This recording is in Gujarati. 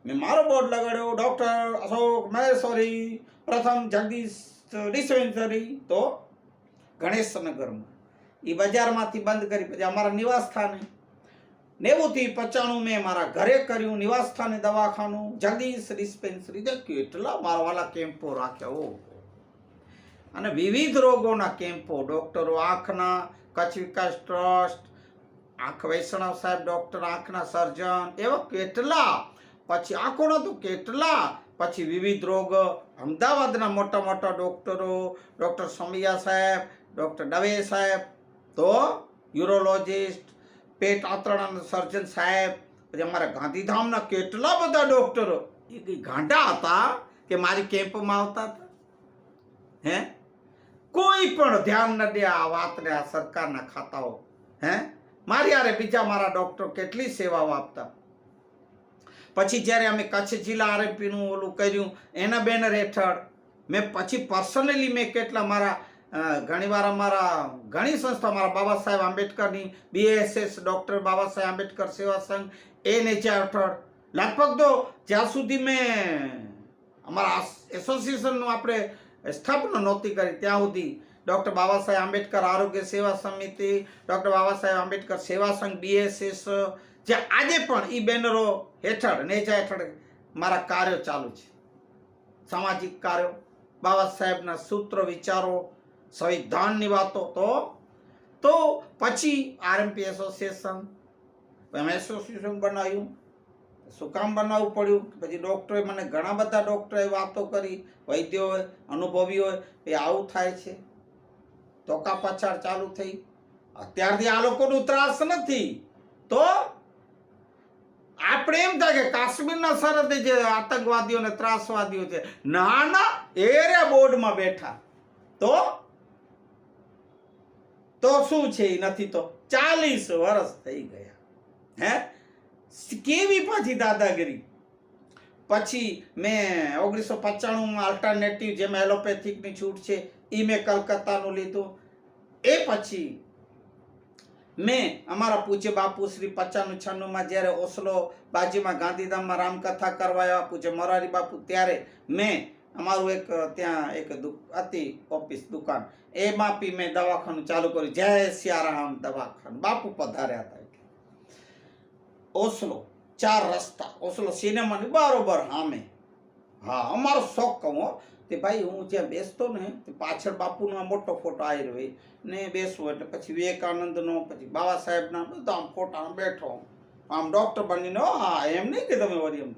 મેં મારો બોર્ડ લગાડ્યો, ડૉક્ટર અશોક મહેશ્વરી પ્રથમ જગદીશ ડિસ્પેન્સરી, તો ગણેશનગરમાં એ બજારમાંથી બંધ કરી પછી અમારા નિવાસ સ્થાને 90 થી 95 મેં મારા ઘરે કર્યું નિવાસ સ્થાને દવાખાનું જગદીશ ડિસ્પેન્સરી. કેટલા મારા વાલા કેમ્પો રાખ્યા હો, અને વિવિધ રોગોના કેમ્પો. ડૉક્ટરો આંખના કચ્છ વિકાસ ટ્રસ્ટ, આંખ વૈષ્ણવ સાહેબ ડૉક્ટર, આંખના સર્જન, એવા કેટલા. પછી આંખોના તો કેટલા. પછી વિવિધ રોગ અમદાવાદના મોટા મોટા ડૉક્ટરો, ડૉક્ટર સમૈયા સાહેબ, ડૉક્ટર દવે સાહેબ, તો યુરોલોજિસ્ટ, પેટ આંતરડાના સર્જન સાહેબ. પછી અમારા ગાંધીધામના કેટલા બધા ડૉક્ટરો એ કંઈ ગાંડા હતા કે મારી કેમ્પમાં આવતા હતા? હે, કોઈ પણ ધ્યાન ન દે આ વાતને, આ સરકારના ખાતાઓ. હે, મારી યારે બીજા મારા ડૉક્ટર કેટલી સેવાઓ આપતા. પછી જ્યારે અમે કચ્છ જિલ્લા આરએમપીનું ઓલું કર્યું એના બેનર હેઠળ મેં પછી પર્સનલી મેં કેટલા મારા ઘણીવાર અમારા ઘણી સંસ્થા, મારા બાબા સાહેબ આંબેડકરની BASS ડૉક્ટર બાબા સાહેબ આંબેડકર સેવા સંઘ NHI હેઠળ લગભગ તો જ્યાં સુધી મેં અમારા એસોસિએશનનું આપણે સ્થાપના નહોતી કરી ત્યાં સુધી ડૉક્ટર બાબા સાહેબ આંબેડકર આરોગ્ય સેવા સમિતિ, ડૉક્ટર બાબા સાહેબ આંબેડકર સેવા સંઘ BASS, જે આજે પણ એ બેનરો હેઠળ નેજા હેઠળ મારા કાર્યો ચાલુ છે. સામાજિક કાર્યો, બાબા સાહેબના સૂત્ર વિચારો, સંવિધાનની વાતો. તો પછી RMP એસોસિએશન, અમે એસોસિએશન બનાવ્યું. શું કામ બનાવવું પડ્યું? પછી ડૉક્ટરોએ મને ઘણા બધા ડૉક્ટરોએ વાતો કરી, વૈદ્યો હોય, અનુભવી હોય, એ આવું થાય છે, ધોકા પછાડ ચાલુ થઈ. અત્યારથી આ લોકોનું ત્રાસ નથી. તો આપણે એમ થાય કે કાશ્મીરના સરહદે જે આતંકવાદીઓ ને ત્રાસવાદીઓ છે, ના ના, એ રે બોર્ડમાં બેઠા. તો શું છે? એ નથી તો 40 વર્ષ થઈ ગયા. હે, કેવી પાછી દાદાગીરી. પછી મેં 1995માં આલ્ટરનેટિવ, જેમાં એલોપેથિકની છૂટ છે, એ મેં કલકત્તાનું લીધું. એ પછી મેં અમારા પૂજ્ય બાપુ શ્રી 95-96માં જ્યારે ઓસ્લો બાજુમાં ગાંધીધામમાં રામકથા કરવાયા પૂજ્ય મોરારી બાપુ, ત્યારે મેં અમારું એક ત્યાં એક હતી ઓફિસ દુકાન, એમાં બી મેં દવાખાનું ચાલુ કર્યું. જય સિયારામ દવાખાનું. બાપુ પધાર્યા હતા ઓસ્લો, 4 રસ્તા, ઓસ્લો સિનેમાની બરોબર સામે. હા, અમારો શોખ કહું તે ભાઈ, હું જ્યાં બેસતો ને તે પાછળ બાપુનો મોટો ફોટો આવી રહ્યો ને બેસવું, એટલે પછી વિવેકાનંદનો, પછી બાબા સાહેબના બધા આમ ફોટા બેઠો, આમ ડૉક્ટર બનીને. હા, એમ નહીં કે તમે વળી એમ